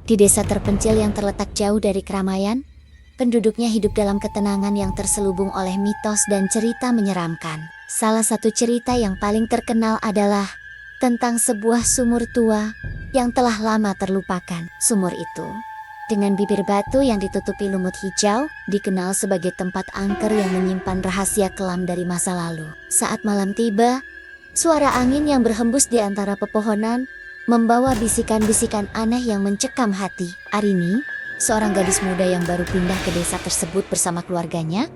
Di desa terpencil yang terletak jauh dari keramaian, penduduknya hidup dalam ketenangan yang terselubung oleh mitos dan cerita menyeramkan. Salah satu cerita yang paling terkenal adalah tentang sebuah sumur tua yang telah lama terlupakan. Sumur itu, dengan bibir batu yang ditutupi lumut hijau, dikenal sebagai tempat angker yang menyimpan rahasia kelam dari masa lalu. Saat malam tiba, suara angin yang berhembus di antara pepohonan membawa bisikan-bisikan aneh yang mencekam hati. Arini, seorang gadis muda yang baru pindah ke desa tersebut bersama keluarganya,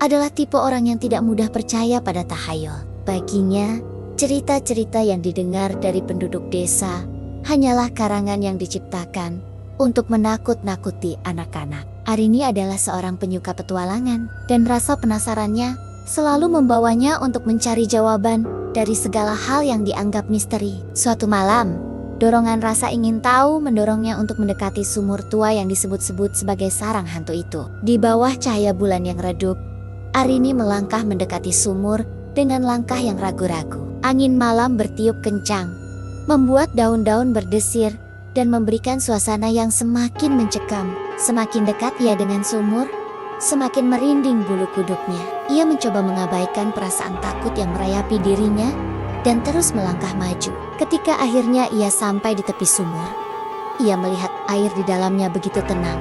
adalah tipe orang yang tidak mudah percaya pada tahayul. Baginya, cerita-cerita yang didengar dari penduduk desa hanyalah karangan yang diciptakan untuk menakut-nakuti anak-anak. Arini adalah seorang penyuka petualangan, dan rasa penasarannya selalu membawanya untuk mencari jawaban dari segala hal yang dianggap misteri. Suatu malam, dorongan rasa ingin tahu mendorongnya untuk mendekati sumur tua yang disebut-sebut sebagai sarang hantu itu. Di bawah cahaya bulan yang redup, Arini melangkah mendekati sumur dengan langkah yang ragu-ragu. Angin malam bertiup kencang, membuat daun-daun berdesir dan memberikan suasana yang semakin mencekam. Semakin dekat ia dengan sumur, semakin merinding bulu kuduknya. Ia mencoba mengabaikan perasaan takut yang merayapi dirinya dan terus melangkah maju. Ketika akhirnya ia sampai di tepi sumur, ia melihat air di dalamnya begitu tenang,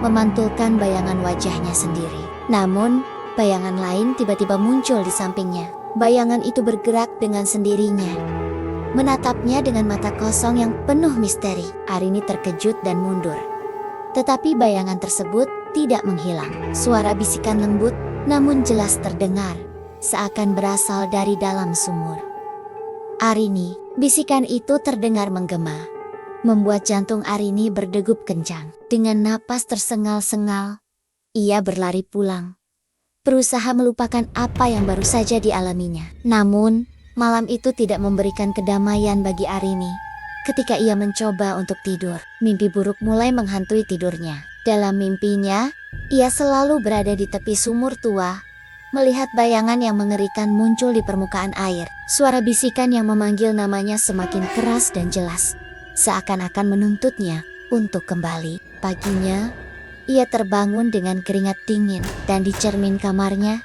memantulkan bayangan wajahnya sendiri. Namun, bayangan lain tiba-tiba muncul di sampingnya. Bayangan itu bergerak dengan sendirinya, menatapnya dengan mata kosong yang penuh misteri. Arini terkejut dan mundur. Tetapi bayangan tersebut tidak menghilang. Suara bisikan lembut namun jelas terdengar, seakan berasal dari dalam sumur. Arini, bisikan itu terdengar menggema, membuat jantung Arini berdegup kencang. Dengan napas tersengal-sengal, ia berlari pulang, berusaha melupakan apa yang baru saja dialaminya. Namun, malam itu tidak memberikan kedamaian bagi Arini. Ketika ia mencoba untuk tidur, mimpi buruk mulai menghantui tidurnya. Dalam mimpinya, ia selalu berada di tepi sumur tua, melihat bayangan yang mengerikan muncul di permukaan air. Suara bisikan yang memanggil namanya semakin keras dan jelas, seakan-akan menuntutnya untuk kembali. Paginya, ia terbangun dengan keringat dingin, dan di cermin kamarnya,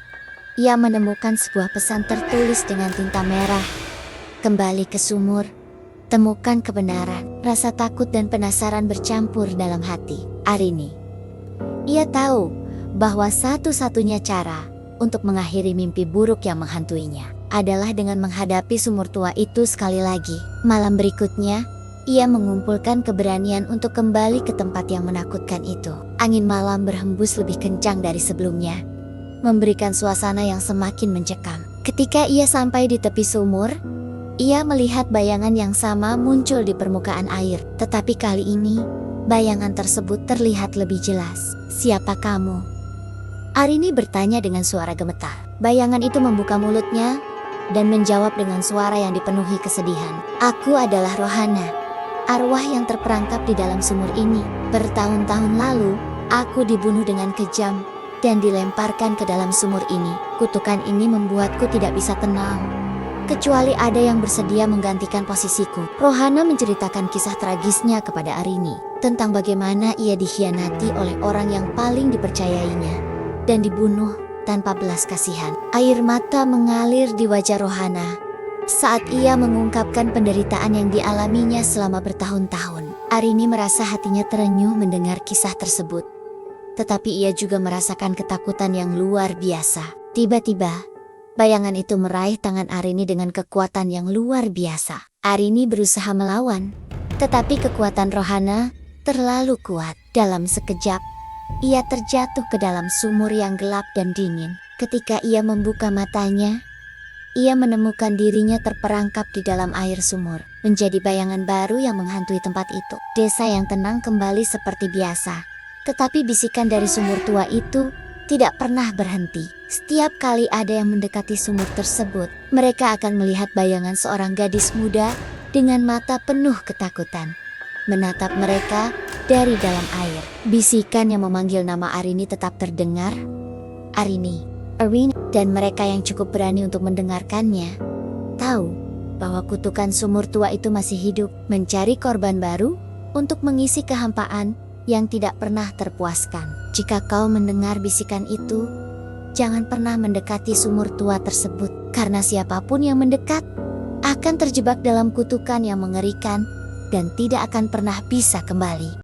ia menemukan sebuah pesan tertulis dengan tinta merah. Kembali ke sumur, temukan kebenaran. Rasa takut dan penasaran bercampur dalam hati Arini. Ia tahu bahwa satu-satunya cara untuk mengakhiri mimpi buruk yang menghantuinya adalah dengan menghadapi sumur tua itu sekali lagi. Malam berikutnya, ia mengumpulkan keberanian untuk kembali ke tempat yang menakutkan itu. Angin malam berhembus lebih kencang dari sebelumnya, memberikan suasana yang semakin mencekam. Ketika ia sampai di tepi sumur, ia melihat bayangan yang sama muncul di permukaan air. Tetapi kali ini, bayangan tersebut terlihat lebih jelas. "Siapa kamu?" Arini bertanya dengan suara gemetar. Bayangan itu membuka mulutnya dan menjawab dengan suara yang dipenuhi kesedihan. "Aku adalah Rohana, arwah yang terperangkap di dalam sumur ini. Bertahun-tahun lalu, aku dibunuh dengan kejam dan dilemparkan ke dalam sumur ini. Kutukan ini membuatku tidak bisa tenang, kecuali ada yang bersedia menggantikan posisiku." Rohana menceritakan kisah tragisnya kepada Arini, tentang bagaimana ia dikhianati oleh orang yang paling dipercayainya dan dibunuh tanpa belas kasihan. Air mata mengalir di wajah Rohana saat ia mengungkapkan penderitaan yang dialaminya selama bertahun-tahun. Arini merasa hatinya terenyuh mendengar kisah tersebut, tetapi ia juga merasakan ketakutan yang luar biasa. Tiba-tiba, bayangan itu meraih tangan Arini dengan kekuatan yang luar biasa. Arini berusaha melawan, tetapi kekuatan Rohana terlalu kuat. Dalam sekejap, ia terjatuh ke dalam sumur yang gelap dan dingin. Ketika ia membuka matanya, ia menemukan dirinya terperangkap di dalam air sumur, menjadi bayangan baru yang menghantui tempat itu. Desa yang tenang kembali seperti biasa, tetapi bisikan dari sumur tua itu tidak pernah berhenti. Setiap kali ada yang mendekati sumur tersebut, mereka akan melihat bayangan seorang gadis muda dengan mata penuh ketakutan menatap mereka dari dalam air. Bisikan yang memanggil nama Arini tetap terdengar. Arini, dan mereka yang cukup berani untuk mendengarkannya tahu bahwa kutukan sumur tua itu masih hidup, mencari korban baru untuk mengisi kehampaan yang tidak pernah terpuaskan. Jika kau mendengar bisikan itu, jangan pernah mendekati sumur tua tersebut, karena siapapun yang mendekat akan terjebak dalam kutukan yang mengerikan dan tidak akan pernah bisa kembali.